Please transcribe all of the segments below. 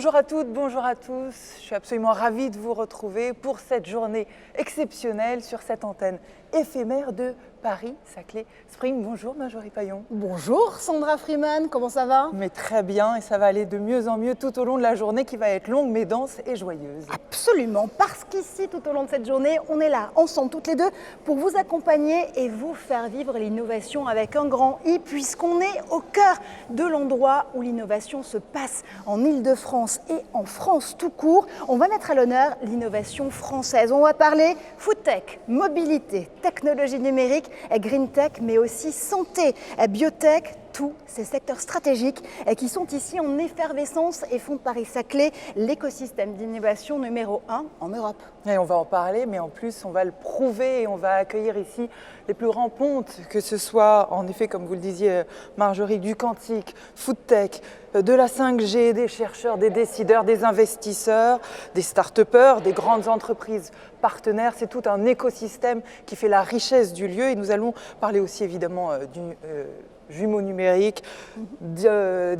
Bonjour à toutes, bonjour à tous. Je suis absolument ravie de vous retrouver pour cette journée exceptionnelle sur cette antenne éphémère de Paris-Saclay Spring. Bonjour Marjorie Paillon. Bonjour Sandra Freeman, comment ça va? Mais très bien, et ça va aller de mieux en mieux tout au long de la journée qui va être longue mais dense et joyeuse. Absolument, parce qu'ici tout au long de cette journée, on est là ensemble toutes les deux pour vous accompagner et vous faire vivre l'innovation avec un grand I, puisqu'on est au cœur de l'endroit où l'innovation se passe en Île-de-France et en France tout court. On va mettre à l'honneur l'innovation française. On va parler food tech, mobilité, technologie numérique, green tech, mais aussi santé, biotech, tous ces secteurs stratégiques qui sont ici en effervescence et font de Paris-Saclay l'écosystème d'innovation numéro 1 en Europe. Et on va en parler, mais en plus on va le prouver et on va accueillir ici les plus grands pontes, que ce soit en effet, comme vous le disiez Marjorie, du quantique, food tech, de la 5G, des chercheurs, des décideurs, des investisseurs, des start-upers, des grandes entreprises partenaires. C'est tout un écosystème qui fait la richesse du lieu et nous allons parler aussi évidemment du jumeaux numériques, d'IA,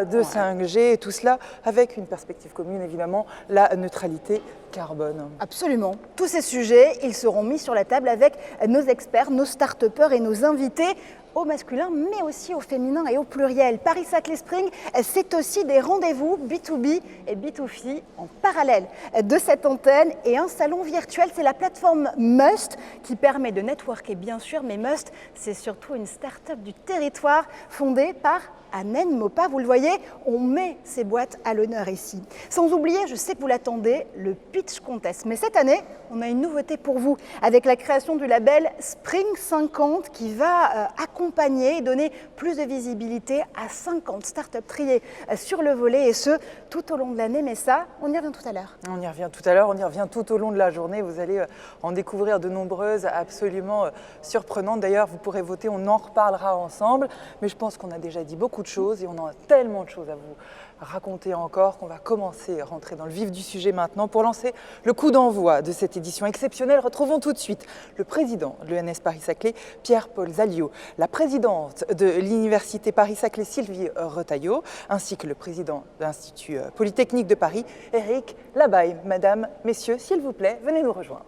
de 5G et tout cela avec une perspective commune évidemment, la neutralité carbone. Absolument. Tous ces sujets, ils seront mis sur la table avec nos experts, nos start-upers et nos invités au masculin, mais aussi au féminin et au pluriel. Paris-Saclay Spring, c'est aussi des rendez-vous B2B et B2C en parallèle de cette antenne et un salon virtuel. C'est la plateforme Must qui permet de networker bien sûr, mais Must, c'est surtout une start-up du territoire fondée par Anen Mopa. Vous le voyez, on met ces boîtes à l'honneur ici. Sans oublier, je sais que vous l'attendez, le Pitch Contest. Mais cette année, on a une nouveauté pour vous avec la création du label Spring 50 qui va accompagner et donner plus de visibilité à 50 startups triées sur le volet et ce, tout au long de l'année. Mais ça, on y revient tout à l'heure. On y revient tout à l'heure, on y revient tout au long de la journée. Vous allez en découvrir de nombreuses absolument surprenantes. D'ailleurs, vous pourrez voter, on en reparlera ensemble. Mais je pense qu'on a déjà dit beaucoup de choses et on a tellement de choses à vous raconter encore qu'on va commencer à rentrer dans le vif du sujet maintenant. Pour lancer le coup d'envoi de cette édition exceptionnelle, retrouvons tout de suite le président de l'ENS Paris-Saclay, Pierre-Paul Zaliot, la présidente de l'Université Paris-Saclay, Sylvie Retailleau, ainsi que le président de l'Institut Polytechnique de Paris, Éric Labaye. Madame, messieurs, s'il vous plaît, venez nous rejoindre.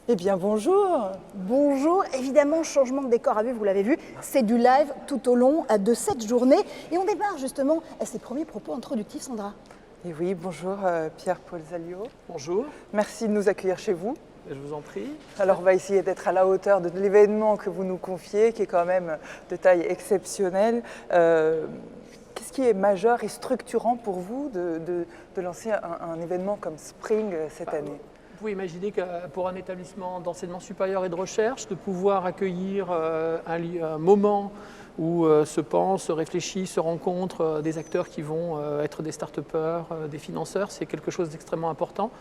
Eh bien, bonjour. Bonjour. Évidemment, changement de décor à vue, vous l'avez vu, c'est du live tout au long de cette journée. Et on démarre justement ces premiers propos introductifs, Sandra. Et oui, bonjour Pierre-Paul Zaliot. Bonjour. Merci de nous accueillir chez vous. Je vous en prie. Alors, on va essayer d'être à la hauteur de l'événement que vous nous confiez, qui est quand même de taille exceptionnelle. Qu'est-ce qui est majeur et structurant pour vous de lancer un événement comme Spring cette année ? Vous pouvez imaginer que pour un établissement d'enseignement supérieur et de recherche, de pouvoir accueillir un moment où se pensent, se réfléchissent, se rencontrent des acteurs qui vont être des start-upers, des financeurs, c'est quelque chose d'extrêmement important.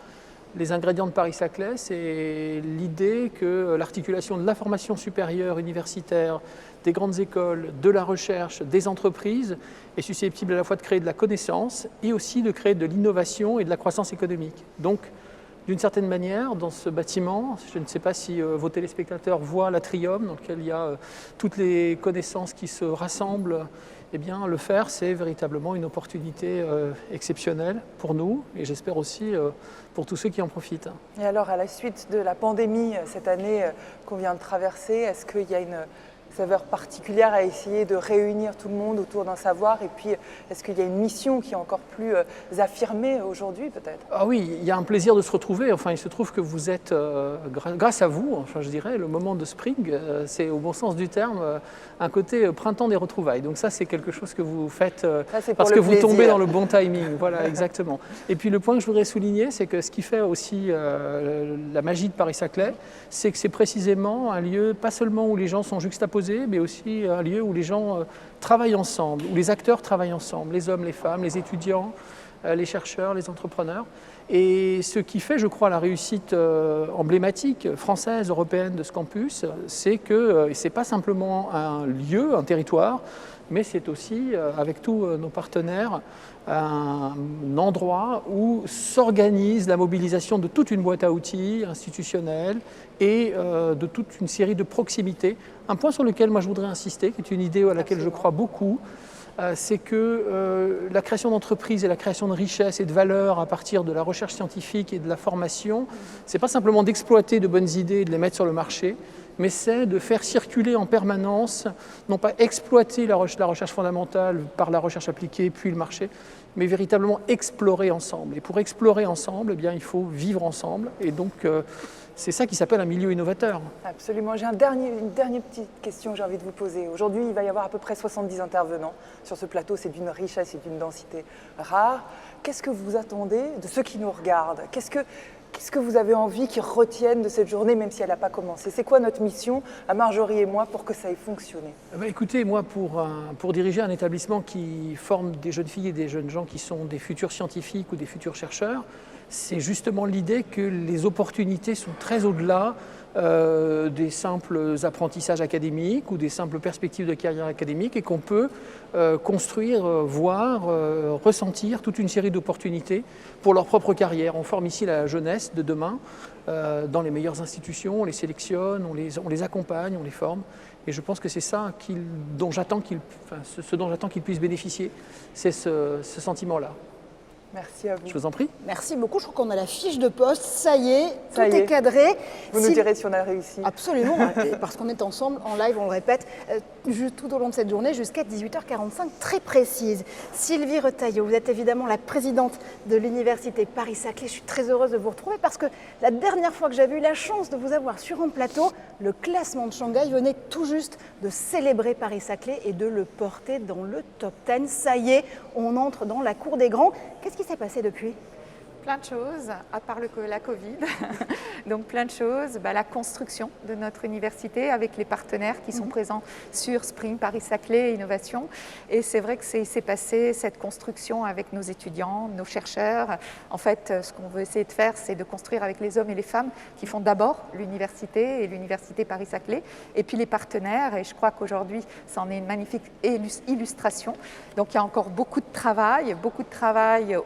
Les ingrédients de Paris-Saclay, c'est l'idée que l'articulation de la formation supérieure universitaire, des grandes écoles, de la recherche, des entreprises est susceptible à la fois de créer de la connaissance et aussi de créer de l'innovation et de la croissance économique. Donc, d'une certaine manière, dans ce bâtiment, je ne sais pas si vos téléspectateurs voient l'atrium dans lequel il y a toutes les connaissances qui se rassemblent. Eh bien, le faire, c'est véritablement une opportunité exceptionnelle pour nous et j'espère aussi pour tous ceux qui en profitent. Et alors, à la suite de la pandémie cette année qu'on vient de traverser, est-ce qu'il y a une saveur particulière à essayer de réunir tout le monde autour d'un savoir? Et puis, est-ce qu'il y a une mission qui est encore plus affirmée aujourd'hui, peut-être? Ah oui, il y a un plaisir de se retrouver. Enfin, il se trouve que vous êtes, grâce à vous, enfin, je dirais, le moment de Spring, c'est au bon sens du terme, un côté printemps des retrouvailles. Donc ça, c'est quelque chose que vous faites parce que vous tombez dans le bon timing. Voilà, exactement. Et puis le point que je voudrais souligner, c'est que ce qui fait aussi la magie de Paris-Saclay, c'est que c'est précisément un lieu, pas seulement où les gens sont juxtaposés, mais aussi un lieu où les gens travaillent ensemble, où les acteurs travaillent ensemble, les hommes, les femmes, les étudiants, les chercheurs, les entrepreneurs. Et ce qui fait, je crois, la réussite emblématique française, européenne de ce campus, c'est que ce n'est pas simplement un lieu, un territoire, mais c'est aussi, avec tous nos partenaires, un endroit où s'organise la mobilisation de toute une boîte à outils institutionnelle et de toute une série de proximités. Un point sur lequel moi je voudrais insister, qui est une idée à laquelle je crois beaucoup, c'est que la création d'entreprises et la création de richesses et de valeurs à partir de la recherche scientifique et de la formation, ce n'est pas simplement d'exploiter de bonnes idées et de les mettre sur le marché, mais c'est de faire circuler en permanence, non pas exploiter la recherche fondamentale par la recherche appliquée puis le marché, mais véritablement explorer ensemble. Et pour explorer ensemble, eh bien, il faut vivre ensemble. Et donc, c'est ça qui s'appelle un milieu innovateur. Absolument. J'ai une dernière petite question que j'ai envie de vous poser. Aujourd'hui, il va y avoir à peu près 70 intervenants sur ce plateau. C'est d'une richesse et d'une densité rare. Qu'est-ce que vous attendez de ceux qui nous regardent ? Qu'est-ce que vous avez envie qu'ils retiennent de cette journée, même si elle n'a pas commencé? C'est quoi notre mission, à Marjorie et moi, pour que ça ait fonctionné? Écoutez, moi, pour diriger un établissement qui forme des jeunes filles et des jeunes gens qui sont des futurs scientifiques ou des futurs chercheurs, c'est justement l'idée que les opportunités sont très au-delà des simples apprentissages académiques ou des simples perspectives de carrière académique et qu'on peut construire, voir, ressentir toute une série d'opportunités pour leur propre carrière. On forme ici la jeunesse de demain dans les meilleures institutions, on les sélectionne, on les accompagne, on les forme. Et je pense que c'est ça ce dont j'attends qu'ils puissent bénéficier, c'est ce sentiment-là. Merci à vous. Je vous en prie. Merci beaucoup. Je crois qu'on a la fiche de poste. Ça y est, tout est cadré. Vous nous direz si on a réussi. Absolument, parce qu'on est ensemble en live, on le répète, tout au long de cette journée jusqu'à 18h45, très précise. Sylvie Retailleau, vous êtes évidemment la présidente de l'Université Paris-Saclay. Je suis très heureuse de vous retrouver parce que la dernière fois que j'avais eu la chance de vous avoir sur un plateau, le classement de Shanghai venait tout juste de célébrer Paris-Saclay et de le porter dans le top 10. Ça y est, on entre dans la cour des grands. Qu'est-ce qui s'est passé depuis ? Plein de choses, à part la Covid. Donc plein de choses. La construction de notre université avec les partenaires qui sont présents sur Spring, Paris-Saclay, Innovation. Et c'est vrai que s'est passé cette construction avec nos étudiants, nos chercheurs. En fait, ce qu'on veut essayer de faire, c'est de construire avec les hommes et les femmes qui font d'abord l'université et l'université Paris-Saclay. Et puis les partenaires. Et je crois qu'aujourd'hui, ça en est une magnifique illustration. Donc il y a encore beaucoup de travail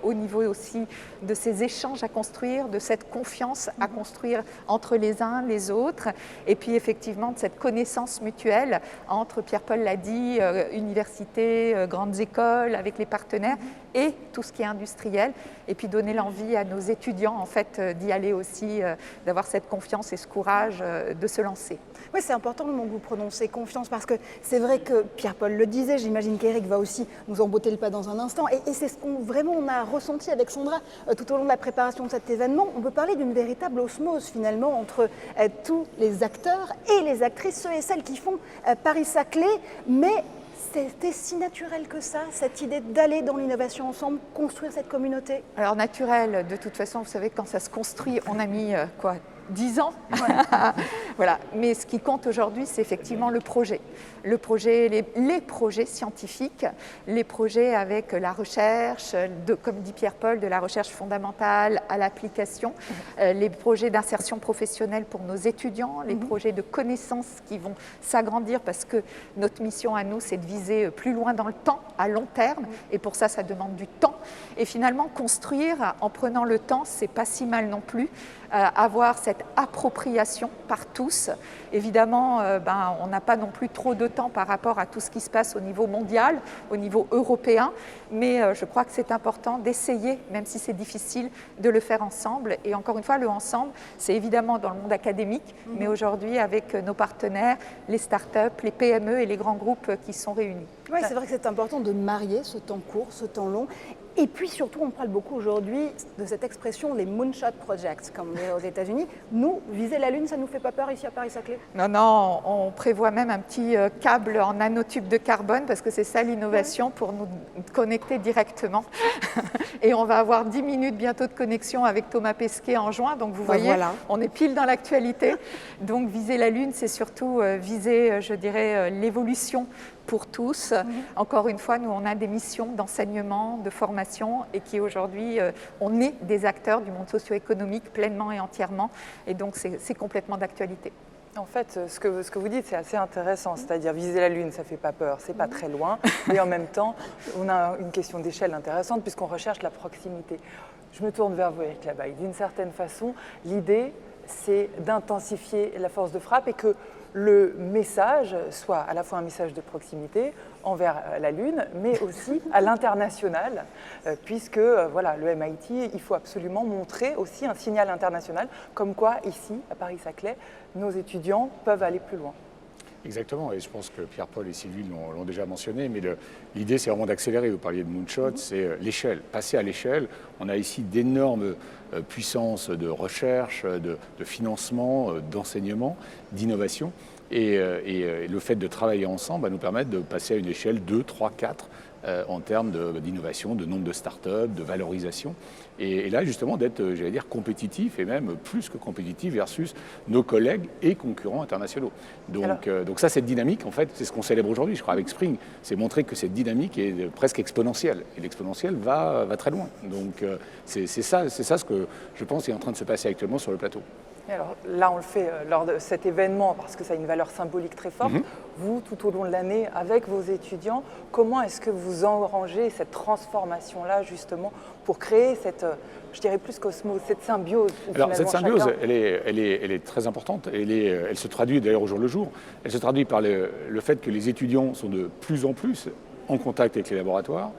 au niveau aussi de ces échanges à construire, de cette confiance à construire entre les uns les autres, et puis effectivement de cette connaissance mutuelle entre, Pierre-Paul l'a dit, universités, grandes écoles, avec les partenaires, et tout ce qui est industriel, et puis donner l'envie à nos étudiants en fait d'y aller aussi, d'avoir cette confiance et ce courage de se lancer. Oui, c'est important le mot que vous prononcez, confiance, parce que c'est vrai que Pierre-Paul le disait, j'imagine qu'Éric va aussi nous emboîter le pas dans un instant, et c'est ce qu'on vraiment on a ressenti avec Sandra tout au long de la préparation de cet événement. On peut parler d'une véritable osmose finalement entre tous les acteurs et les actrices, ceux et celles qui font Paris-Saclay, mais c'était si naturel que ça, cette idée d'aller dans l'innovation ensemble, construire cette communauté? Alors naturel, de toute façon, vous savez, quand ça se construit, on a mis 10 ans. Voilà. Mais ce qui compte aujourd'hui, c'est effectivement le projet. Le projet, les projets scientifiques, les projets avec la recherche, comme dit Pierre-Paul, de la recherche fondamentale à l'application, les projets d'insertion professionnelle pour nos étudiants, les projets de connaissances qui vont s'agrandir parce que notre mission à nous, c'est de viser plus loin dans le temps, à long terme, et pour ça, ça demande du temps. Et finalement, construire en prenant le temps, c'est pas si mal non plus. Avoir cette appropriation par tous. Évidemment, on n'a pas non plus trop de temps par rapport à tout ce qui se passe au niveau mondial, au niveau européen, mais je crois que c'est important d'essayer, même si c'est difficile, de le faire ensemble. Et encore une fois, le ensemble, c'est évidemment dans le monde académique, mais aujourd'hui avec nos partenaires, les startups, les PME et les grands groupes qui sont réunis. Oui, c'est vrai que c'est important de marier ce temps court, ce temps long. Et puis surtout, on parle beaucoup aujourd'hui de cette expression, les moonshot projects, comme on dit aux États-Unis. Nous, viser la Lune, ça ne nous fait pas peur ici à Paris-Saclay? Non, on prévoit même un petit câble en nanotube de carbone, parce que c'est ça l'innovation, pour nous connecter directement. Et on va avoir 10 minutes bientôt de connexion avec Thomas Pesquet en juin, donc vous voyez, voilà. On est pile dans l'actualité. Donc viser la Lune, c'est surtout viser, je dirais, l'évolution pour tous. Encore une fois, nous, on a des missions d'enseignement, de formation, transformation et qui aujourd'hui, on est des acteurs du monde socio-économique pleinement et entièrement. Et donc, c'est complètement d'actualité. En fait, ce que vous dites, c'est assez intéressant, c'est-à-dire viser la Lune, ça ne fait pas peur, c'est pas très loin, et en même temps, on a une question d'échelle intéressante puisqu'on recherche la proximité. Je me tourne vers vous, Éric Labaille. D'une certaine façon, l'idée, c'est d'intensifier la force de frappe et que le message soit à la fois un message de proximité envers la Lune, mais aussi à l'international, puisque voilà, le MIT, il faut absolument montrer aussi un signal international, comme quoi ici, à Paris-Saclay, nos étudiants peuvent aller plus loin. Exactement, et je pense que Pierre-Paul et Sylvie l'ont déjà mentionné, mais l'idée c'est vraiment d'accélérer. Vous parliez de Moonshot, c'est l'échelle, passer à l'échelle. On a ici d'énormes puissances de recherche, de financement, d'enseignement, d'innovation. Et le fait de travailler ensemble va nous permettre de passer à une échelle 2, 3, 4 en termes d'innovation, de nombre de startups, de valorisation. Et là, justement, d'être, j'allais dire, compétitif et même plus que compétitif versus nos collègues et concurrents internationaux. Donc ça, cette dynamique, en fait, c'est ce qu'on célèbre aujourd'hui, je crois, avec Spring. C'est montrer que cette dynamique est presque exponentielle. Et l'exponentielle va très loin. Donc c'est ça ce que je pense est en train de se passer actuellement sur le plateau. Et alors là, on le fait lors de cet événement parce que ça a une valeur symbolique très forte. Vous, tout au long de l'année, avec vos étudiants, comment est-ce que vous engrangez cette transformation-là, justement, pour créer cette, je dirais plus qu'osmose, cette symbiose? Alors cette symbiose, elle est très importante. Elle se traduit d'ailleurs au jour le jour. Elle se traduit par le fait que les étudiants sont de plus en plus en contact avec les laboratoires.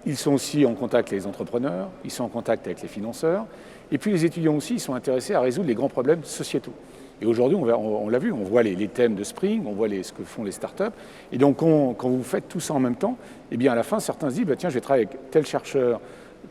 Ils sont aussi en contact avec les entrepreneurs, ils sont en contact avec les financeurs. Et puis les étudiants aussi, ils sont intéressés à résoudre les grands problèmes sociétaux. Et aujourd'hui, on l'a vu, on voit les thèmes de Spring, on voit ce que font les startups. Et donc quand vous faites tout ça en même temps, eh bien à la fin, certains se disent, tiens, je vais travailler avec tel chercheur,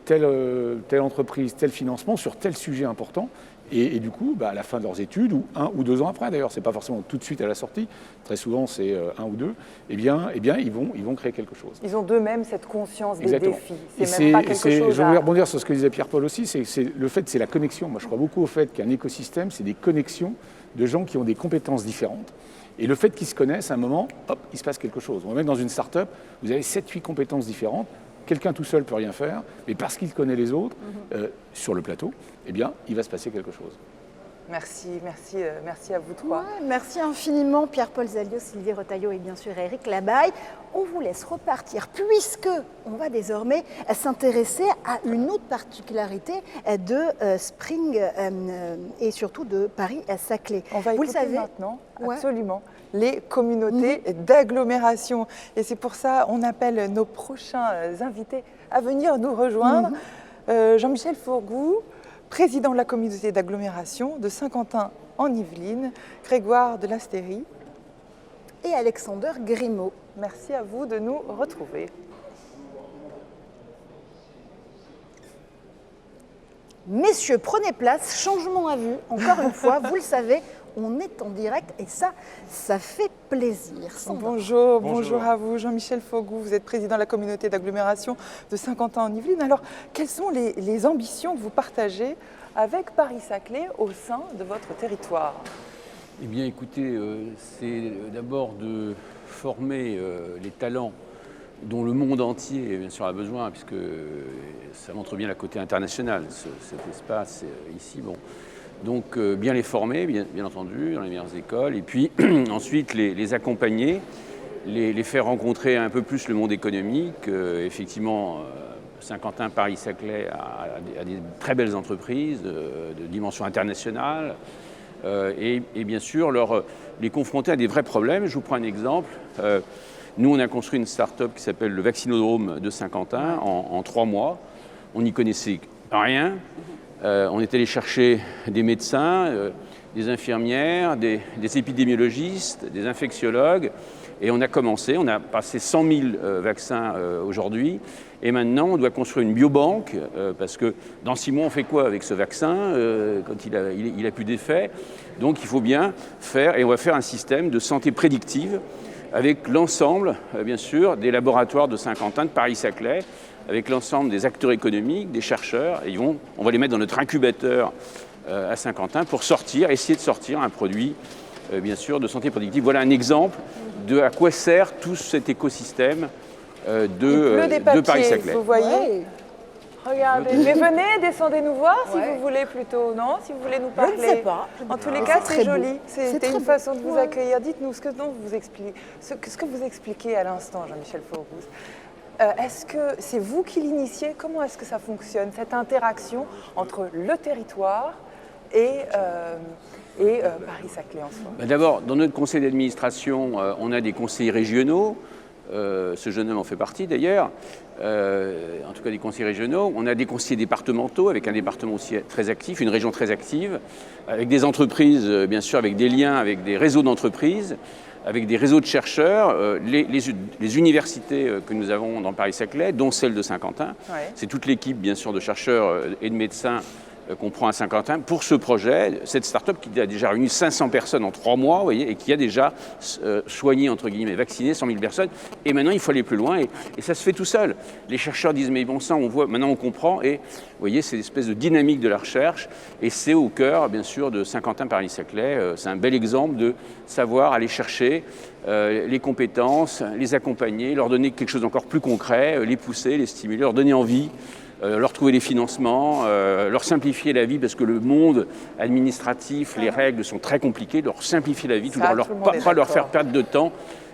telle entreprise, tel financement sur tel sujet important. Et du coup, à la fin de leurs études, ou 1 ou 2 ans après d'ailleurs, c'est pas forcément tout de suite à la sortie, très souvent c'est 1 ou 2, eh bien ils vont créer quelque chose. Ils ont d'eux-mêmes cette conscience Exactement. des défis. C'est même pas quelque chose je voulais rebondir sur ce que disait Pierre-Paul aussi, c'est la connexion. Moi je crois beaucoup au fait qu'un écosystème, c'est des connexions de gens qui ont des compétences différentes. Et le fait qu'ils se connaissent, à un moment, hop, il se passe quelque chose. On va mettre dans une start-up, vous avez 7-8 compétences différentes. Quelqu'un tout seul ne peut rien faire, mais parce qu'il connaît les autres sur le plateau, eh bien, il va se passer quelque chose. Merci à vous trois. Ouais, merci infiniment Pierre-Paul Zalios, Sylvie Retailleau et bien sûr Éric Labaille. On vous laisse repartir puisque on va désormais s'intéresser à une autre particularité de Spring et surtout de Paris-Saclay. On va écouter maintenant, Ouais. absolument, les communautés d'agglomération. Et c'est pour ça qu'on appelle nos prochains invités à venir nous rejoindre. Jean-Michel Fourgou, président de la communauté d'agglomération de Saint-Quentin en Yvelines, Grégoire de Lastérie et Alexander Grimaud. Merci à vous de nous retrouver. Messieurs, prenez place, changement à vue, encore une fois, vous le savez, on est en direct et ça fait plaisir. Bonjour à vous, Jean-Michel Fourgou, vous êtes président de la communauté d'agglomération de Saint-Quentin en Yvelines. Alors, quelles sont les ambitions que vous partagez avec Paris-Saclay au sein de votre territoire? Eh bien, écoutez, c'est d'abord de former les talents dont le monde entier, bien sûr, a besoin, puisque ça montre bien la côté international, cet espace ici. Bon. Donc, bien les former, bien entendu, dans les meilleures écoles, et puis ensuite les accompagner, les faire rencontrer un peu plus le monde économique. Effectivement, Saint-Quentin, Paris-Saclay a des très belles entreprises de dimension internationale, et bien sûr, les confronter à des vrais problèmes. Je vous prends un exemple. Nous, on a construit une start-up qui s'appelle le Vaccinodrome de Saint-Quentin en 3 mois. On n'y connaissait rien. On est allé chercher des médecins, des infirmières, des épidémiologistes, des infectiologues. Et on a commencé, on a passé 100 000 vaccins aujourd'hui. Et maintenant, on doit construire une biobanque, parce que dans 6 mois, on fait quoi avec ce vaccin quand il a plus d'effet? Donc il faut bien faire, et on va faire un système de santé prédictive avec l'ensemble, bien sûr, des laboratoires de Saint-Quentin, de Paris-Saclay, avec l'ensemble des acteurs économiques, des chercheurs, et on va les mettre dans notre incubateur à Saint-Quentin pour essayer de sortir un produit, bien sûr, de santé prédictive. Voilà un exemple de à quoi sert tout cet écosystème de Paris-Saclay. Vous voyez, Regardez, mais venez, descendez nous voir si Ouais. vous voulez plutôt, non? Si vous voulez nous parler. Je ne sais pas. En tous les Mais cas, c'est c'est très beau. joli. C'est C'était très une beau. façon de vous Ouais. accueillir. Dites-nous ce que vous expliquez, ce que vous expliquez à l'instant, Jean-Michel Faurouz. Est-ce que c'est vous qui l'initiez? Comment est-ce que ça fonctionne, cette interaction entre le territoire et Paris-Saclay en soi? D'abord, dans notre conseil d'administration, on a des conseillers régionaux. Ce jeune homme en fait partie d'ailleurs, en tout cas des conseillers régionaux. On a des conseillers départementaux, avec un département aussi très actif, une région très active, avec des entreprises, bien sûr, avec des liens, avec des réseaux d'entreprises, avec des réseaux de chercheurs, les universités que nous avons dans Paris-Saclay, dont celle de Saint-Quentin. Ouais. C'est toute l'équipe, bien sûr, de chercheurs et de médecins qu'on prend à Saint-Quentin pour ce projet, cette start-up qui a déjà réuni 500 personnes en 3 mois, vous voyez, et qui a déjà soigné, entre guillemets, vacciné 100 000 personnes. Et maintenant, il faut aller plus loin, et ça se fait tout seul. Les chercheurs disent, mais bon sang, on voit, maintenant on comprend, et vous voyez, c'est une espèce de dynamique de la recherche, et c'est au cœur, bien sûr, de Saint-Quentin-Paris-Saclay. C'est un bel exemple de savoir aller chercher les compétences, les accompagner, leur donner quelque chose d'encore plus concret, les pousser, les stimuler, leur donner envie, leur trouver des financements, leur simplifier la vie parce que le monde administratif, les règles sont très compliquées, leur simplifier la vie, Ça, tout le monde est pas leur d'accord. faire perdre de temps.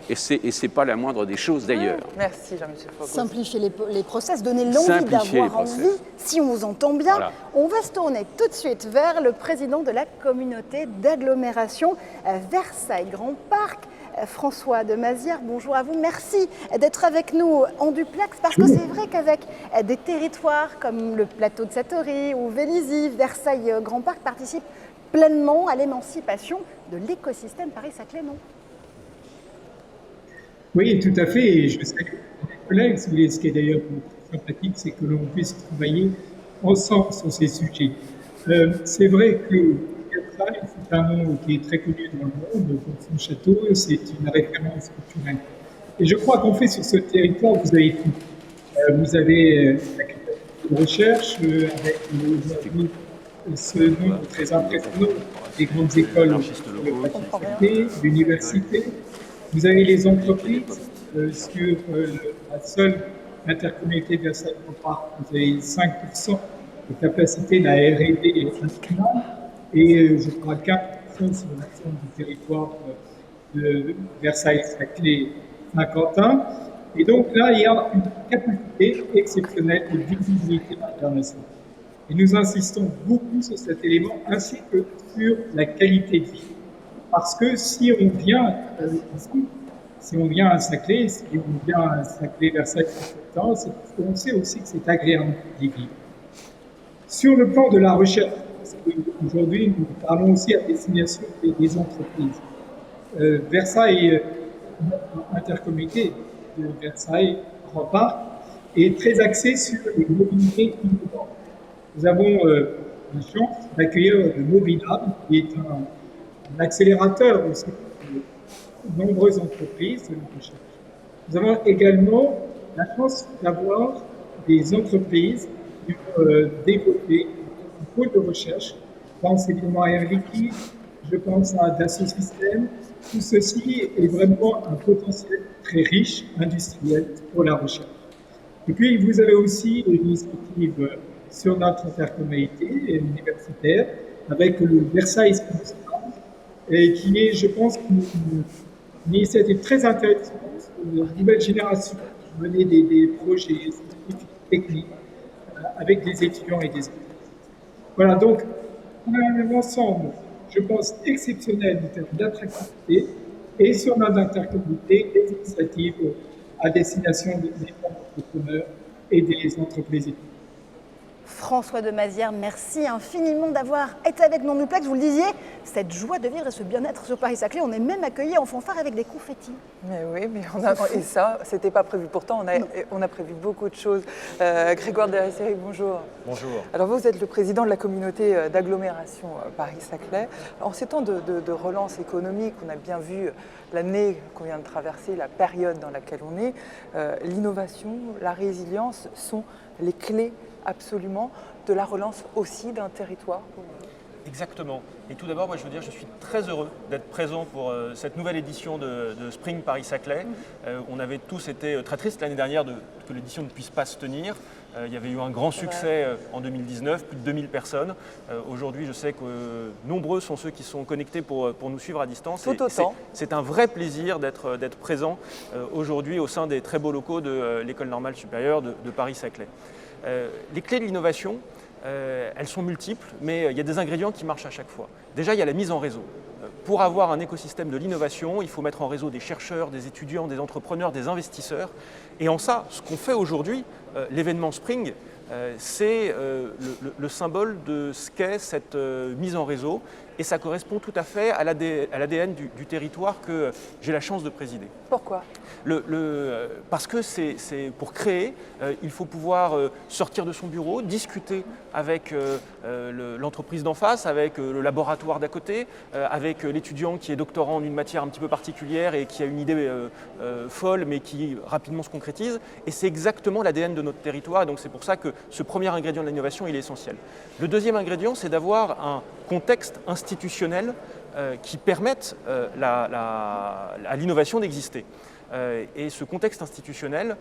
Et c'est pas la moindre des choses d'ailleurs. Merci Jean-Michel Faurouz. Simplifier les process, donner l'envie Simplifier les d'avoir process. envie, si on vous entend bien. Voilà. On va se tourner tout de suite vers le président de la communauté d'agglomération Versailles Grand Parc, François de Mazières. Bonjour à vous, merci d'être avec nous en duplex, parce que c'est vrai qu'avec des territoires comme le plateau de Satory ou Vélizy, Versailles Grand Parc participe pleinement à l'émancipation de l'écosystème Paris-Saclay, non? Oui, tout à fait. Et je sais que mes collègues, si vous voulez, ce qui est d'ailleurs sympathique, c'est que l'on puisse travailler ensemble sur ces sujets. C'est vrai que Versailles, c'est un nom qui est très connu dans le monde pour son château, c'est une référence culturelle. Et je crois qu'on fait sur ce territoire, vous avez tout. Vous avez la capacité de recherche, avec aujourd'hui ce nombre très impressionnant des grandes écoles de l'université. Vous avez les entreprises sur la seule intercommunauté de Versailles-Grand Parc. Vous avez 5% de capacité de la R&D nationale et je crois 4% sur l'ensemble du territoire de Versailles-Saclay-Saint-Quentin. Et donc là, il y a une capacité exceptionnelle de visibilité internationale. Et nous insistons beaucoup sur cet élément ainsi que sur la qualité de vie. Parce que si on vient ici, si on vient à Saclay, si on vient à Saclay-Versailles, c'est parce qu'on sait aussi que c'est agréable d'y vivre. Sur le plan de la recherche, parce qu'aujourd'hui nous parlons aussi à destination des entreprises. Versailles, intercommunauté de Versailles-Grand Parc, est très axée sur les mobilités innovantes. Nous avons la chance d'accueillir le Mobilab, qui est un accélérateur aussi de nombreuses entreprises de recherche. Nous avons également la chance d'avoir des entreprises qui ont développé un pôle de recherche. Je pense évidemment à Air Liquide, je pense à Dassault Systèmes. Tout ceci est vraiment un potentiel très riche, industriel, pour la recherche. Et puis, vous avez aussi une initiative sur notre intercommunauté universitaire avec le Versailles Space Lab, et qui est, je pense, une initiative très intéressante pour la nouvelle génération, mener des projets scientifiques, techniques, avec des étudiants et des étudiants. Voilà, donc, on a un ensemble, je pense, exceptionnel en termes d'attractivité, et sur notre intercommunauté, des initiatives à destination des entrepreneurs et des entreprises étudiantes. François de Mazières, merci infiniment d'avoir été avec nous en duplex. Vous le disiez, cette joie de vivre et ce bien-être sur Paris-Saclay, on est même accueillis en fanfare avec des confettis. Mais oui, mais et ça, c'était pas prévu. Pourtant, on a prévu beaucoup de choses. Grégoire de la Série, bonjour. Bonjour. Alors vous êtes le président de la communauté d'agglomération Paris-Saclay. En ces temps de relance économique, on a bien vu l'année qu'on vient de traverser, la période dans laquelle on est, l'innovation, la résilience sont les clés absolument de la relance aussi d'un territoire. Exactement. Et tout d'abord, moi, je veux dire, je suis très heureux d'être présent pour cette nouvelle édition de Spring Paris-Saclay. On avait tous été très tristes l'année dernière que l'édition ne puisse pas se tenir. Il y avait eu un grand succès en 2019, plus de 2000 personnes. Aujourd'hui, je sais que nombreux sont ceux qui sont connectés pour nous suivre à distance. Tout autant. C'est un vrai plaisir d'être présent aujourd'hui au sein des très beaux locaux de l'École normale supérieure de Paris-Saclay. Les clés de l'innovation, elles sont multiples, mais il y a des ingrédients qui marchent à chaque fois. Déjà, il y a la mise en réseau. Pour avoir un écosystème de l'innovation, il faut mettre en réseau des chercheurs, des étudiants, des entrepreneurs, des investisseurs. Et en ça, ce qu'on fait aujourd'hui, l'événement Spring, c'est le symbole de ce qu'est cette mise en réseau. Et ça correspond tout à fait à l'ADN du territoire que j'ai la chance de présider. Pourquoi ? Parce que c'est pour créer, il faut pouvoir sortir de son bureau, discuter avec l'entreprise d'en face, avec le laboratoire d'à côté, avec l'étudiant qui est doctorant en une matière un petit peu particulière et qui a une idée folle mais qui rapidement se concrétise. Et c'est exactement l'ADN de notre territoire. Et donc c'est pour ça que ce premier ingrédient de l'innovation, il est essentiel. Le deuxième ingrédient, c'est d'avoir un contexte institutionnel qui permette à l'innovation d'exister. Et ce contexte institutionnel,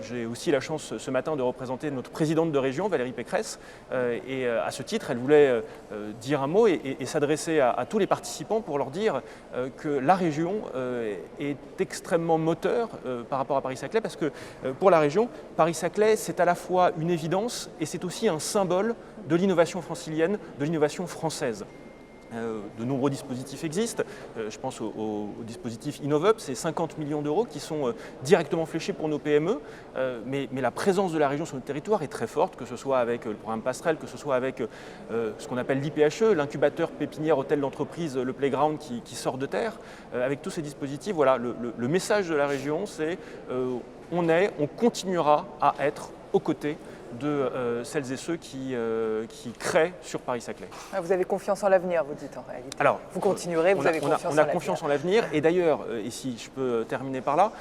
j'ai aussi la chance ce matin de représenter notre présidente de région, Valérie Pécresse, et à ce titre, elle voulait dire un mot et s'adresser à tous les participants pour leur dire que la région est extrêmement moteur par rapport à Paris-Saclay, parce que pour la région, Paris-Saclay, c'est à la fois une évidence et c'est aussi un symbole de l'innovation francilienne, de l'innovation française. De nombreux dispositifs existent. Je pense au dispositif InnovUp, c'est 50 millions d'euros qui sont directement fléchés pour nos PME, mais la présence de la région sur notre territoire est très forte, que ce soit avec le programme Passerelle, que ce soit avec ce qu'on appelle l'IPHE, l'incubateur pépinière hôtel d'entreprise, le playground qui sort de terre. Avec tous ces dispositifs, voilà, le message de la région, c'est on continuera à être aux côtés de celles et ceux qui créent sur Paris-Saclay. Vous avez confiance en l'avenir, vous dites en réalité. Alors, vous continuerez, vous avez confiance en l'avenir. On a confiance en l'avenir. Et d'ailleurs, et si je peux terminer par là,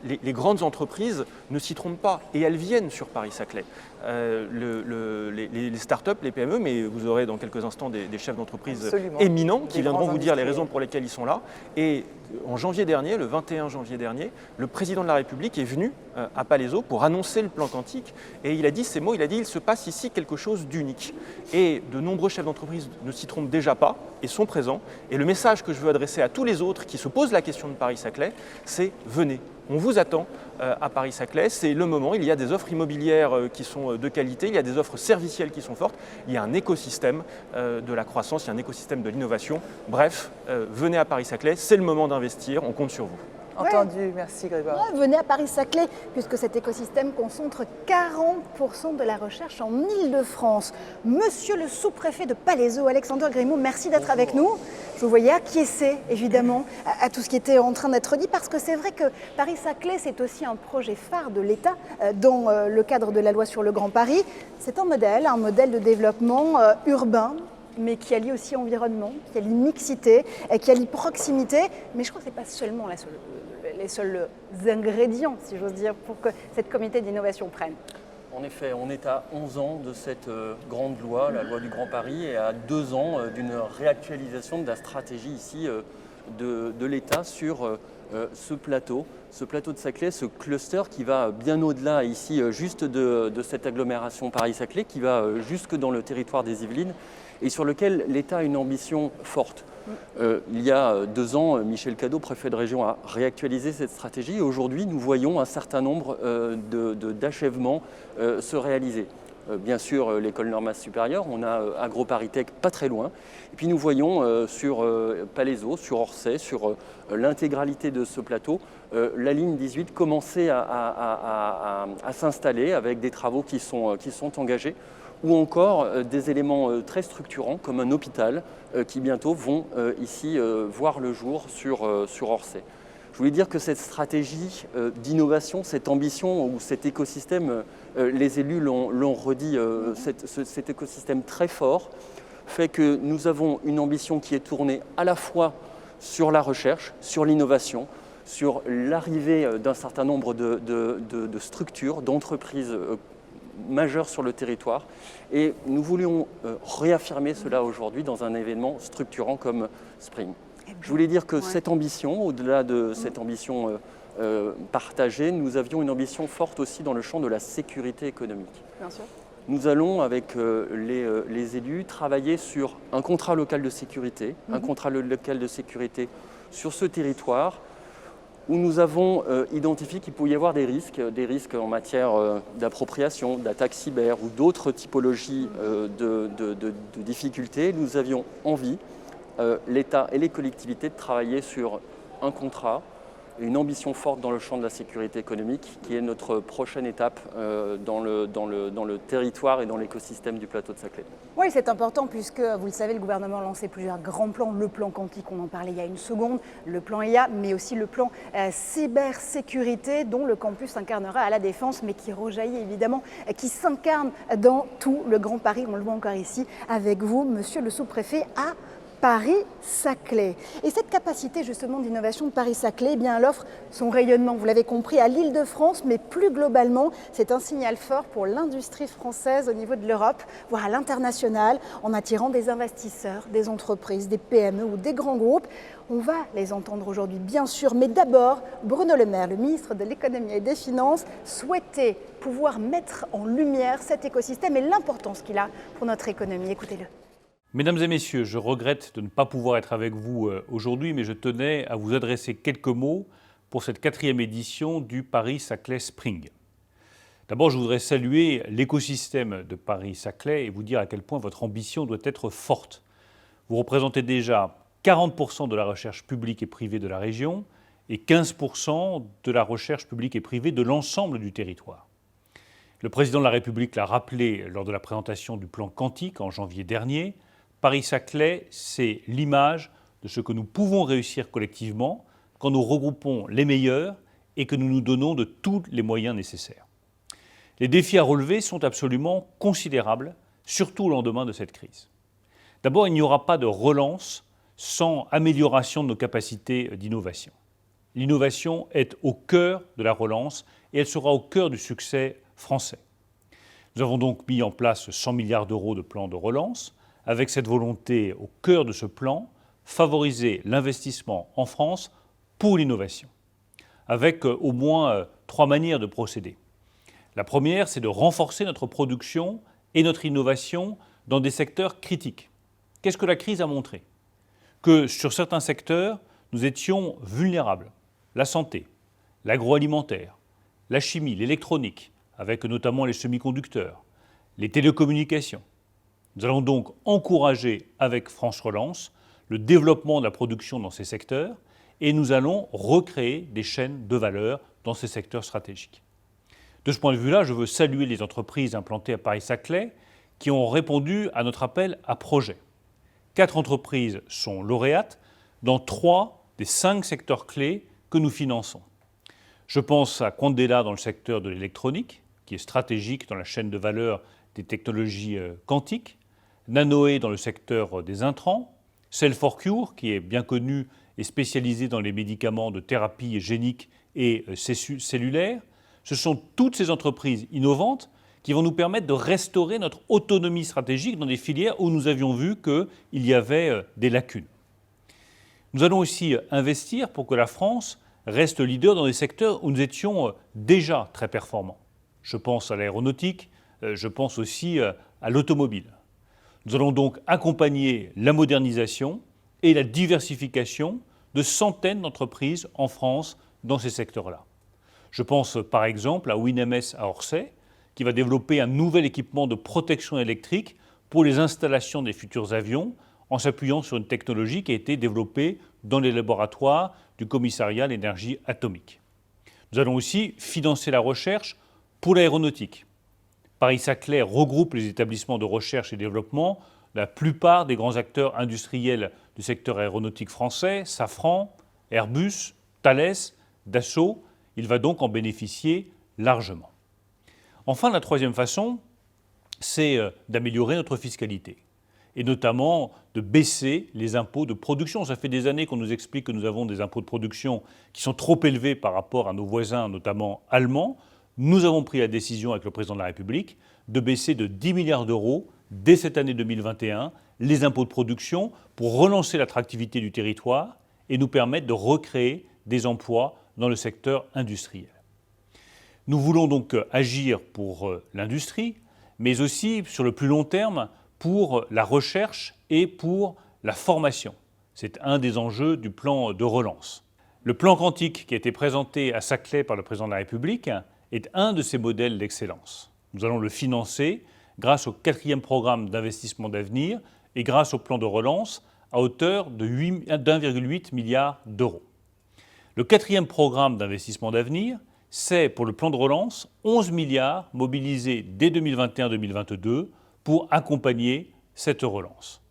les grandes entreprises ne s'y trompent pas et elles viennent sur Paris-Saclay. Les startups, les PME, mais vous aurez dans quelques instants des chefs d'entreprise éminents qui viendront vous dire les raisons pour lesquelles ils sont là. Et en janvier dernier, le 21 janvier dernier, le président de la République est venu à Palaiseau pour annoncer le plan quantique et il a dit ces mots, il a dit il se passe ici quelque chose d'unique. Et de nombreux chefs d'entreprise ne s'y trompent déjà pas et sont présents. Et le message que je veux adresser à tous les autres qui se posent la question de Paris-Saclay, c'est venez. On vous attend à Paris-Saclay, c'est le moment, il y a des offres immobilières qui sont de qualité, il y a des offres servicielles qui sont fortes, il y a un écosystème de la croissance, il y a un écosystème de l'innovation. Bref, venez à Paris-Saclay, c'est le moment d'investir, on compte sur vous. Entendu, merci Grégoire. Ouais, venez à Paris-Saclay, puisque cet écosystème concentre 40% de la recherche en Île-de-France. Monsieur le sous-préfet de Palaiseau, Alexandre Grimaud, merci d'être avec nous. Je vous voyais acquiescer, évidemment, à tout ce qui était en train d'être dit, parce que c'est vrai que Paris-Saclay, c'est aussi un projet phare de l'État dans le cadre de la loi sur le Grand Paris. C'est un modèle de développement urbain, mais qui allie aussi environnement, qui allie mixité, qui allie proximité. Mais je crois que ce n'est pas seulement les seuls ingrédients, si j'ose dire, pour que cette comité d'innovation prenne. En effet, on est à 11 ans de cette grande loi, la loi du Grand Paris, et à 2 ans d'une réactualisation de la stratégie ici de l'État sur ce plateau de Saclay, ce cluster qui va bien au-delà ici juste de cette agglomération Paris-Saclay, qui va jusque dans le territoire des Yvelines, et sur lequel l'État a une ambition forte. Il y a 2 ans, Michel Cadot, préfet de région, a réactualisé cette stratégie et aujourd'hui, nous voyons un certain nombre d'achèvements se réaliser. Bien sûr, l'école normale supérieure, on a AgroParisTech pas très loin. Et puis nous voyons sur Palaiseau, sur Orsay, sur l'intégralité de ce plateau, la ligne 18 commencer à s'installer avec des travaux qui sont engagés, ou encore des éléments très structurants comme un hôpital qui bientôt vont ici voir le jour sur Orsay. Je voulais dire que cette stratégie d'innovation, cette ambition ou cet écosystème, les élus l'ont redit, cet écosystème très fort fait que nous avons une ambition qui est tournée à la fois sur la recherche, sur l'innovation, sur l'arrivée d'un certain nombre de structures, d'entreprises majeur sur le territoire. Et nous voulions réaffirmer cela aujourd'hui dans un événement structurant comme Spring. Je voulais dire que cette ambition, au-delà de cette ambition partagée, nous avions une ambition forte aussi dans le champ de la sécurité économique. Bien sûr. Nous allons, avec les élus, travailler sur un contrat local de sécurité, un contrat local de sécurité sur ce territoire, où nous avons identifié qu'il pouvait y avoir des risques en matière d'appropriation, d'attaques cyber ou d'autres typologies de difficultés. Nous avions envie, l'État et les collectivités, de travailler sur un contrat, une ambition forte dans le champ de la sécurité économique, qui est notre prochaine étape dans le territoire et dans l'écosystème du plateau de Saclay. Oui, c'est important puisque, vous le savez, le gouvernement a lancé plusieurs grands plans. Le plan quantique, on en parlait il y a une seconde, le plan IA, mais aussi le plan cybersécurité, dont le campus s'incarnera à la Défense, mais qui rejaillit évidemment, qui s'incarne dans tout le Grand Paris. On le voit encore ici avec vous, monsieur le sous-préfet, à Paris-Saclay. Et cette capacité justement d'innovation de Paris-Saclay, eh bien, elle offre son rayonnement, vous l'avez compris, à l'Île-de-France, mais plus globalement, c'est un signal fort pour l'industrie française au niveau de l'Europe, voire à l'international, en attirant des investisseurs, des entreprises, des PME ou des grands groupes. On va les entendre aujourd'hui, bien sûr, mais d'abord, Bruno Le Maire, le ministre de l'Économie et des Finances, souhaitait pouvoir mettre en lumière cet écosystème et l'importance qu'il a pour notre économie. Écoutez-le. Mesdames et messieurs, je regrette de ne pas pouvoir être avec vous aujourd'hui, mais je tenais à vous adresser quelques mots pour cette 4e édition du Paris-Saclay Spring. D'abord, je voudrais saluer l'écosystème de Paris-Saclay et vous dire à quel point votre ambition doit être forte. Vous représentez déjà 40% de la recherche publique et privée de la région et 15% de la recherche publique et privée de l'ensemble du territoire. Le président de la République l'a rappelé lors de la présentation du plan quantique en janvier dernier. Paris-Saclay, c'est l'image de ce que nous pouvons réussir collectivement quand nous regroupons les meilleurs et que nous nous donnons de tous les moyens nécessaires. Les défis à relever sont absolument considérables, surtout au lendemain de cette crise. D'abord, il n'y aura pas de relance sans amélioration de nos capacités d'innovation. L'innovation est au cœur de la relance et elle sera au cœur du succès français. Nous avons donc mis en place 100 milliards d'euros de plan de relance, avec cette volonté au cœur de ce plan, favoriser l'investissement en France pour l'innovation, avec au moins 3 manières de procéder. La première, c'est de renforcer notre production et notre innovation dans des secteurs critiques. Qu'est-ce que la crise a montré? Que sur certains secteurs, nous étions vulnérables. La santé, l'agroalimentaire, la chimie, l'électronique, avec notamment les semi-conducteurs, les télécommunications. Nous allons donc encourager avec France Relance le développement de la production dans ces secteurs et nous allons recréer des chaînes de valeur dans ces secteurs stratégiques. De ce point de vue-là, je veux saluer les entreprises implantées à Paris-Saclay qui ont répondu à notre appel à projet. 4 entreprises sont lauréates dans 3 des 5 secteurs clés que nous finançons. Je pense à Quandela dans le secteur de l'électronique, qui est stratégique dans la chaîne de valeur des technologies quantiques, Nanoé dans le secteur des intrants, Cell4Cure, qui est bien connu et spécialisé dans les médicaments de thérapie génique et cellulaire. Ce sont toutes ces entreprises innovantes qui vont nous permettre de restaurer notre autonomie stratégique dans des filières où nous avions vu qu'il y avait des lacunes. Nous allons aussi investir pour que la France reste leader dans des secteurs où nous étions déjà très performants. Je pense à l'aéronautique, je pense aussi à l'automobile. Nous allons donc accompagner la modernisation et la diversification de centaines d'entreprises en France dans ces secteurs-là. Je pense par exemple à WinMS à Orsay, qui va développer un nouvel équipement de protection électrique pour les installations des futurs avions, en s'appuyant sur une technologie qui a été développée dans les laboratoires du Commissariat à l'énergie atomique. Nous allons aussi financer la recherche pour l'aéronautique. Paris-Saclay regroupe les établissements de recherche et développement, la plupart des grands acteurs industriels du secteur aéronautique français, Safran, Airbus, Thales, Dassault. Il va donc en bénéficier largement. Enfin, la troisième façon, c'est d'améliorer notre fiscalité et notamment de baisser les impôts de production. Ça fait des années qu'on nous explique que nous avons des impôts de production qui sont trop élevés par rapport à nos voisins, notamment allemands. Nous avons pris la décision avec le président de la République de baisser de 10 milliards d'euros dès cette année 2021 les impôts de production pour relancer l'attractivité du territoire et nous permettre de recréer des emplois dans le secteur industriel. Nous voulons donc agir pour l'industrie, mais aussi sur le plus long terme pour la recherche et pour la formation. C'est un des enjeux du plan de relance. Le plan quantique qui a été présenté à Saclay par le président de la République est un de ces modèles d'excellence. Nous allons le financer grâce au 4e programme d'investissement d'avenir et grâce au plan de relance à hauteur de 1,8 milliard d'euros. Le 4e programme d'investissement d'avenir, c'est pour le plan de relance 11 milliards mobilisés dès 2021-2022 pour accompagner cette relance.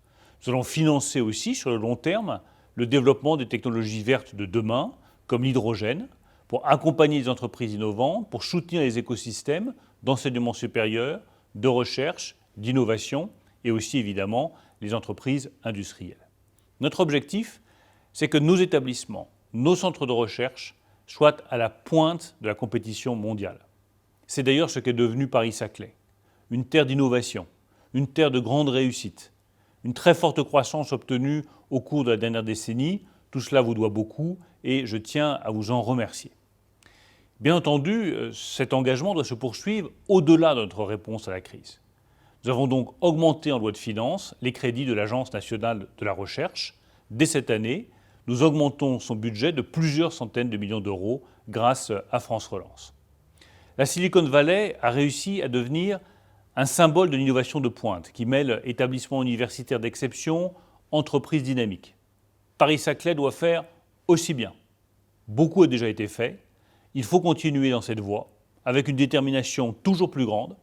Nous allons financer aussi sur le long terme le développement des technologies vertes de demain, comme l'hydrogène, pour accompagner les entreprises innovantes, pour soutenir les écosystèmes d'enseignement supérieur, de recherche, d'innovation et aussi évidemment les entreprises industrielles. Notre objectif, c'est que nos établissements, nos centres de recherche soient à la pointe de la compétition mondiale. C'est d'ailleurs ce qu'est devenu Paris-Saclay, une terre d'innovation, une terre de grande réussite, une très forte croissance obtenue au cours de la dernière décennie. Tout cela vous doit beaucoup et je tiens à vous en remercier. Bien entendu, cet engagement doit se poursuivre au-delà de notre réponse à la crise. Nous avons donc augmenté en loi de finances les crédits de l'Agence nationale de la recherche. Dès cette année, nous augmentons son budget de plusieurs centaines de millions d'euros grâce à France Relance. La Silicon Valley a réussi à devenir un symbole de l'innovation de pointe qui mêle établissements universitaires d'exception, entreprises dynamiques. Paris-Saclay doit faire aussi bien. Beaucoup a déjà été fait. Il faut continuer dans cette voie avec une détermination toujours plus grande.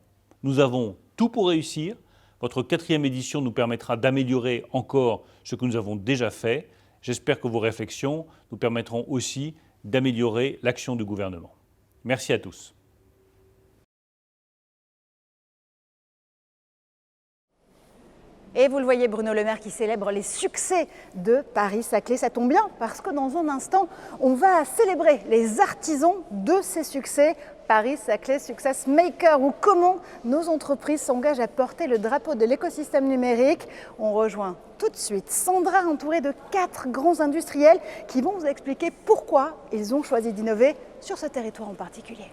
Nous avons tout pour réussir. Votre 4e édition nous permettra d'améliorer encore ce que nous avons déjà fait. J'espère que vos réflexions nous permettront aussi d'améliorer l'action du gouvernement. Merci à tous. Et vous le voyez, Bruno Le Maire qui célèbre les succès de Paris-Saclay. Ça tombe bien parce que dans un instant, on va célébrer les artisans de ces succès. Paris-Saclay Success Maker, ou comment nos entreprises s'engagent à porter le drapeau de l'écosystème numérique. On rejoint tout de suite Sandra, entourée de 4 grands industriels qui vont vous expliquer pourquoi ils ont choisi d'innover sur ce territoire en particulier.